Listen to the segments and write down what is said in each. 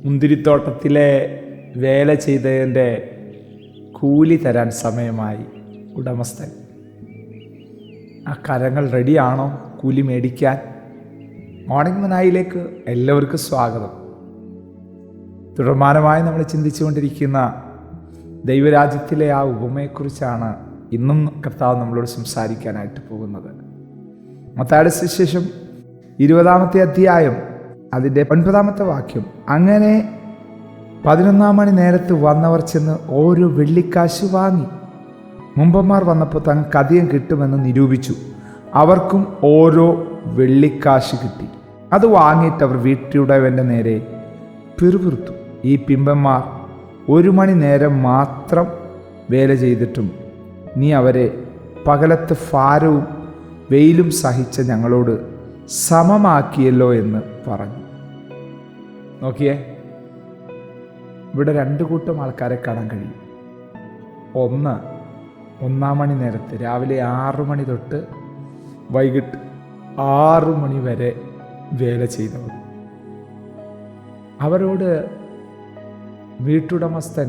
മുന്തിരിത്തോട്ടത്തിലെ വേല ചെയ്തതിൻ്റെ കൂലി തരാൻ സമയമായി. ഉടമസ്ഥൻ ആ കരങ്ങൾ റെഡിയാണോ കൂലി മേടിക്കാൻ? മോർണിംഗ് മനായിലേക്ക് എല്ലാവർക്കും സ്വാഗതം. തുടർമാനമായി നമ്മൾ ചിന്തിച്ചുകൊണ്ടിരിക്കുന്ന ദൈവരാജ്യത്തിലെ ആ ഉപമയെക്കുറിച്ചാണ് ഇന്നും കർത്താവ് നമ്മളോട് സംസാരിക്കാനായിട്ട് പോകുന്നത്. മത്തായിയുടെ സുവിശേഷം 20-ാമത്തെ അധ്യായം അതിൻ്റെ 9-ാമത്തെ വാക്യം. അങ്ങനെ 11-ാം മണി നേരത്ത് വന്നവർ ചെന്ന് ഓരോ വെള്ളിക്കാശ് വാങ്ങി. മുമ്പന്മാർ വന്നപ്പോൾ തങ്ങൾക്ക് അധികം കിട്ടുമെന്ന് നിരൂപിച്ചു. അവർക്കും ഓരോ വെള്ളിക്കാശ് കിട്ടി. അത് വാങ്ങിയിട്ട് അവർ വീട്ടുടയവൻ്റെ നേരെ പിറുപിറുത്തു. ഈ പിമ്പന്മാർ 1 മണി നേരം മാത്രം വേല ചെയ്തിട്ടും നീ അവരെ പകലത്ത് ഭാരവും വെയിലും സഹിച്ച ഞങ്ങളോട് സമമാക്കിയല്ലോ എന്ന് പറഞ്ഞു. നോക്കിയേ, ഇവിടെ 2 കൂട്ടം ആൾക്കാരെ കാണാൻ കഴിയും. 1-ാം മണി നേരത്ത് രാവിലെ 6 മണി തൊട്ട് വൈകിട്ട് 6 മണി വരെ വേല ചെയ്തവർ. അവരോട് വീട്ടുടമസ്ഥൻ,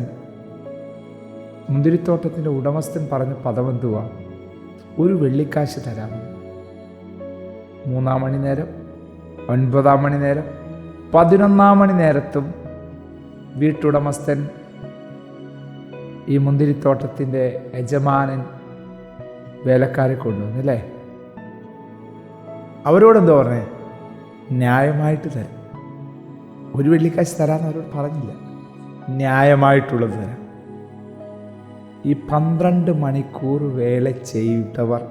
മുന്തിരിത്തോട്ടത്തിൻ്റെ ഉടമസ്ഥൻ പറഞ്ഞ പദമെന്തുവാ? 1 വെള്ളിക്കാശ് തരാമെന്ന്. 3-ാം മണി നേരം, 9-ാം മണി നേരം, 11-ാം മണി നേരത്തും വീട്ടുടമസ്ഥൻ, ഈ മുന്തിരിത്തോട്ടത്തിൻ്റെ യജമാനൻ വേലക്കാരെ കൊണ്ടുവന്നല്ലേ. അവരോടെന്തോ പറഞ്ഞേ? ന്യായമായിട്ട് തരാം. 1 വെള്ളിക്കാശ് തരാമെന്ന് അവരോട് പറഞ്ഞില്ല, ന്യായമായിട്ടുള്ളത് തരാം. ഈ 12 മണിക്കൂർ വേല ചെയ്തവർ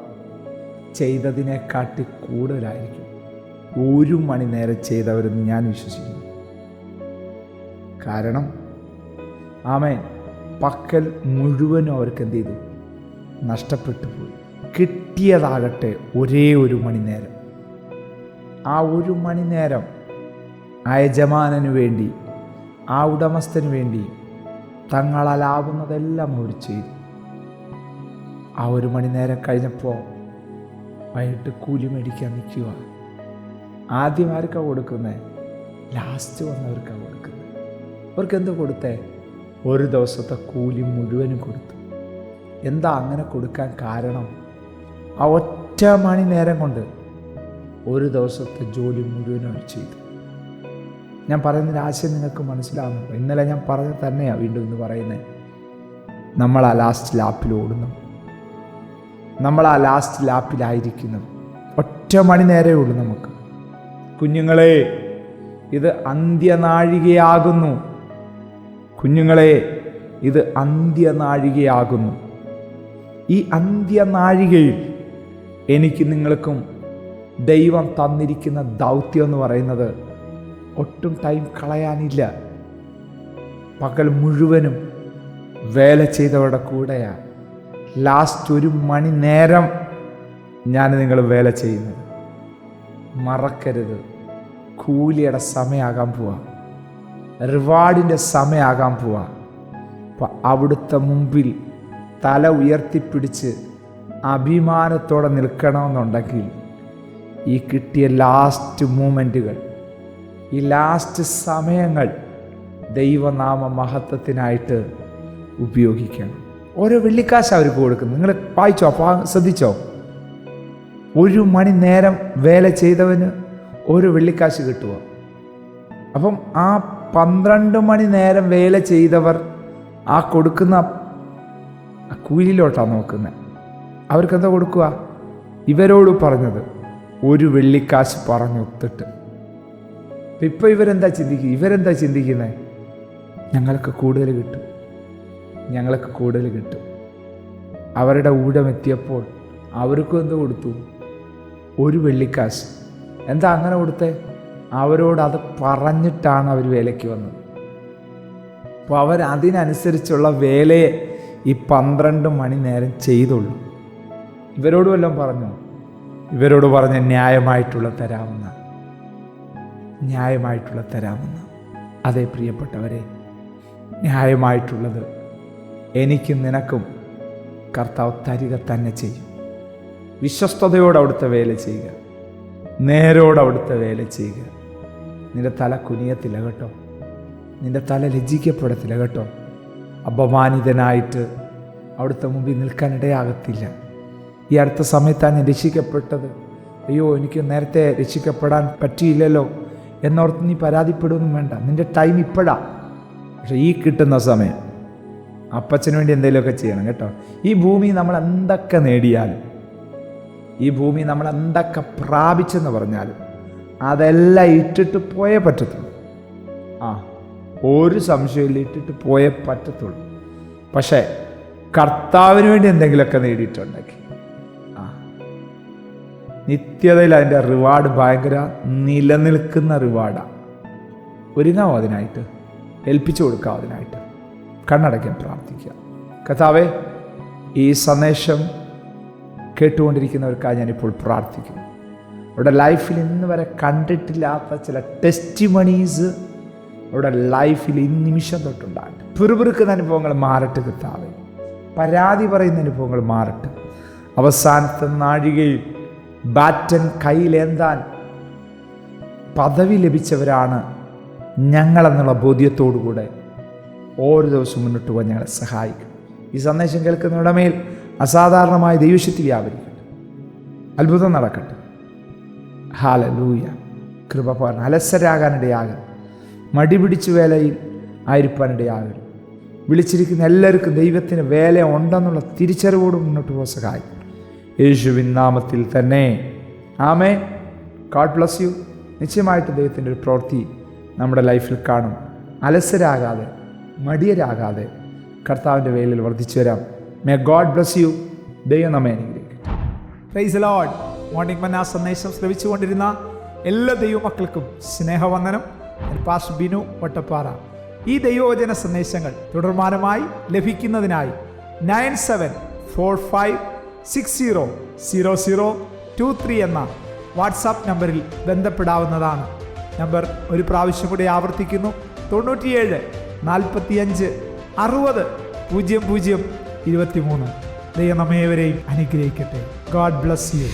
ചെയ്തതിനെക്കാട്ടി കൂടുതലായിരിക്കും 1 മണി നേരം ചെയ്തവരെന്ന് ഞാൻ വിശ്വസിക്കുന്നു. കാരണം ആമേൻ, പക്കൽ മുഴുവനും അവർക്ക് എന്ത് ചെയ്തു? നഷ്ടപ്പെട്ടു പോയി. കിട്ടിയതാകട്ടെ ഒരേ 1 മണി നേരം. ആ 1 മണി നേരം ആ യജമാനന് വേണ്ടി, ആ ഉടമസ്ഥന് വേണ്ടി തങ്ങളാലാവുന്നതെല്ലാം അവർ ചെയ്തു. ആ 1 മണി നേരം കഴിഞ്ഞപ്പോൾ വൈകിട്ട് കൂലി മേടിക്കാൻ നിൽക്കുക. ആദ്യം ആർക്കാണ് കൊടുക്കുന്നത്? ലാസ്റ്റ് വന്നവർക്കാണ് കൊടുക്കുന്നത്. അവർക്ക് എന്ത് കൊടുത്തേ? 1 ദിവസത്തെ കൂലി മുഴുവനും കൊടുത്തു. എന്താ അങ്ങനെ കൊടുക്കാൻ കാരണം? ആ 1 മണി നേരം കൊണ്ട് 1 ദിവസത്തെ ജോലി മുഴുവനും അവർ ചെയ്തു. ഞാൻ പറയുന്നതിന് ആശയം നിങ്ങൾക്ക് മനസ്സിലാവുന്നുണ്ടോ? ഇന്നലെ ഞാൻ പറഞ്ഞ തന്നെയാണ് വീണ്ടും ഇന്ന് പറയുന്നത്. നമ്മൾ ആ ലാസ്റ്റ് ലാപ്പിൽ ഓടുന്നു, നമ്മൾ ആ ലാസ്റ്റ് ലാപ്പിലായിരിക്കുന്നത്. 1 മണി നേരമേ ഉള്ളൂ നമുക്ക്. കുഞ്ഞുങ്ങളെ, ഇത് അന്ത്യനാഴികയാകുന്നു. കുഞ്ഞുങ്ങളെ, ഇത് അന്ത്യനാഴികയാകുന്നു. ഈ അന്ത്യനാഴികയിൽ എനിക്ക് നിങ്ങൾക്കും ദൈവം തന്നിരിക്കുന്ന ദൗത്യം എന്ന് പറയുന്നത് ഒട്ടും ടൈം കളയാനില്ല. പകൽ മുഴുവനും വേല ചെയ്തവരുടെ കൂടെയാണ് ലാസ്റ്റ് 1 മണി നേരം ഞാൻ നിങ്ങൾ വേല ചെയ്യുന്നത്. മറക്കരുത്, കൂലിയുടെ സമയമാകാൻ പോവാ, റിവാർഡിൻ്റെ സമയമാകാൻ പോവാ. അപ്പം അവിടുത്തെ മുമ്പിൽ തല ഉയർത്തിപ്പിടിച്ച് അഭിമാനത്തോടെ നിൽക്കണമെന്നുണ്ടെങ്കിൽ ഈ കിട്ടിയ ലാസ്റ്റ് മൂമെൻറ്റുകൾ, ഈ ലാസ്റ്റ് സമയങ്ങൾ ദൈവനാമ മഹത്വത്തിനായിട്ട് ഉപയോഗിക്കണം. ഓരോ വെള്ളിക്കാശ് അവർക്ക് കൊടുക്കുന്നു. നിങ്ങൾ വായിച്ചോ, ശ്രദ്ധിച്ചോ? 1 മണി നേരം വേല ചെയ്തവന് 1 വെള്ളിക്കാശ് കിട്ടുക. അപ്പം ആ 12 മണി നേരം വേല ചെയ്തവർ ആ കൊടുക്കുന്ന കൂലിയിലോട്ടാണ് നോക്കുന്നത്. അവർക്കെന്താ കൊടുക്കുക? ഇവരോട് പറഞ്ഞത് 1 വെള്ളിക്കാശ് പറഞ്ഞൊത്തിട്ട്. ഇപ്പം ഇവരെന്താ ചിന്തിക്കുന്നത്? ഞങ്ങൾക്ക് കൂടുതൽ കിട്ടും, ഞങ്ങൾക്ക് കൂടുതൽ കിട്ടും. അവരുടെ ഊഴമെത്തിയപ്പോൾ അവർക്കും എന്ത് കൊടുത്തു? 1 വെള്ളിക്കാശ്. എന്താ അങ്ങനെ കൊടുത്തേ? അവരോട് അത് പറഞ്ഞിട്ടാണ് അവർ വേലയ്ക്ക് വന്നത്. അപ്പോൾ അവരതിനനുസരിച്ചുള്ള വേലയെ ഈ 12 മണി നേരം ചെയ്തുള്ളൂ. ഇവരോട് വല്ലതും പറഞ്ഞു? ഇവരോട് പറഞ്ഞ ന്യായമായിട്ടുള്ള തരാമെന്ന്. അതേ പ്രിയപ്പെട്ടവരെ, ന്യായമായിട്ടുള്ളത് എനിക്കും നിനക്കും കർത്താവ് തരിക തന്നെ ചെയ്യും. വിശ്വസ്തയോടെ അവിടുത്തെ വേല ചെയ്യുക, നേരോടെ അവിടുത്തെ വേല ചെയ്യുക. നിന്റെ തല കുനിയത്തില്ല കേട്ടോ. നിൻ്റെ തല ലജ്ജിക്കപ്പെടത്തില്ല കേട്ടോ. അപമാനിതനായിട്ട് അവിടുത്തെ മുമ്പിൽ നിൽക്കാനിടയാകത്തില്ല. ഈ അടുത്ത സമയത്താണ് ഞാൻ രക്ഷിക്കപ്പെട്ടത്, അയ്യോ എനിക്ക് നേരത്തെ രക്ഷിക്കപ്പെടാൻ പറ്റിയില്ലല്ലോ എന്നോർത്ത് നീ പരാതിപ്പെടുകയൊന്നും വേണ്ട. നിൻ്റെ ടൈം ഇപ്പോഴാണ്. പക്ഷെ ഈ കിട്ടുന്ന സമയം അപ്പച്ചന് വേണ്ടി എന്തെങ്കിലുമൊക്കെ ചെയ്യണം കേട്ടോ. ഈ ഭൂമി നമ്മൾ എന്തൊക്കെ നേടിയാലും, ഈ ഭൂമി നമ്മൾ എന്തൊക്കെ പ്രാപിച്ചെന്ന് പറഞ്ഞാലും അതെല്ലാം ഇട്ടിട്ട് പോയേ പറ്റത്തുള്ളൂ. ഒരു സംശയമില്ല, ഇട്ടിട്ട് പോയേ പറ്റത്തുള്ളൂ. പക്ഷേ കർത്താവിന് വേണ്ടി എന്തെങ്കിലുമൊക്കെ നേടിയിട്ടുണ്ടെങ്കിൽ നിത്യതയിൽ അതിൻ്റെ റിവാർഡ് ഭയങ്കര നിലനിൽക്കുന്ന റിവാർഡാണ്. ഒരുങ്ങാവും അതിനായിട്ട്, ഏൽപ്പിച്ചു കൊടുക്കാം അതിനായിട്ട്. കണ്ണടയ്ക്കാൻ പ്രാർത്ഥിക്കുക. കർത്താവേ, ഈ സന്ദേശം കേട്ടുകൊണ്ടിരിക്കുന്നവർക്കായി ഞാനിപ്പോൾ പ്രാർത്ഥിക്കുന്നു. അവരുടെ ലൈഫിൽ ഇന്ന് വരെ കണ്ടിട്ടില്ലാത്ത ചില ടെസ്റ്റിമണീസ് അവരുടെ ലൈഫിൽ ഈ നിമിഷം തൊട്ടുണ്ടാകട്ടെ. പിറുപിറുക്കുന്ന അനുഭവങ്ങൾ മാറട്ടെ കർത്താവേ. പരാതി പറയുന്ന അനുഭവങ്ങൾ മാറട്ടെ. അവസാനത്തെ നാഴികയിൽ ബാറ്റൻ കയ്യിലേന്താൻ പദവി ലഭിച്ചവരാണ് ഞങ്ങളെന്നുള്ള ബോധ്യത്തോടുകൂടെ ഓരോ ദിവസവും മുന്നോട്ട് പോകാൻ ഞങ്ങളെ സഹായിക്കും. ഈ സന്ദേശം കേൾക്കുന്നവരുടെ മേൽ അസാധാരണമായ ദൈവശക്തി വ്യാപരിക്കട്ടെ, അത്ഭുതം നടക്കട്ടെ. ഹല്ലേലൂയ. കൃപ പകരണം. അലസരാകാനിടയാകരുത്, മടി പിടിച്ച് വേലയിൽ ആയിരിക്കാനിടയാകരുത്. വിളിച്ചിരിക്കുന്ന എല്ലാവർക്കും ദൈവത്തിന് വേല ഉണ്ടെന്നുള്ള തിരിച്ചറിവോട് മുന്നോട്ട് പോകാൻ സഹായിക്കും. യേശുവിൻ നാമത്തിൽ തന്നെ ആമേൻ. God bless you. നിശ്ചയമായിട്ട് ദൈവത്തിൻ്റെ ഒരു പ്രവൃത്തി നമ്മുടെ ലൈഫിൽ കാണും. അലസരാകാതെ, മടിയരാകാതെ കർത്താവിൻ്റെ വേലയിൽ വർദ്ധിച്ചു വരാം. May God bless U. ദൈവം നമ്മെ അനുഗ്രഹിക്കട്ടെ. Praise the Lord. മോർണിംഗ് മന്ന സന്ദേശം ശ്രവിച്ചുകൊണ്ടിരുന്ന എല്ലാ ദൈവമക്കൾക്കും സ്നേഹവന്ദനം. പാസ്റ്റർ ബിനു വട്ടപ്പാറ. ഈ ദൈവവചന സന്ദേശങ്ങൾ തുടർമാനമായി ലഭിക്കുന്നതിനായി 9745600023 എന്ന വാട്സാപ്പ് നമ്പറിൽ ബന്ധപ്പെടാവുന്നതാണ്. നമ്പർ ഒരു പ്രാവശ്യം കൂടി ആവർത്തിക്കുന്നു: 97 45 60 00 23. ദൈവം നമ്മേവരെയും അനുഗ്രഹിക്കട്ടെ. God bless U.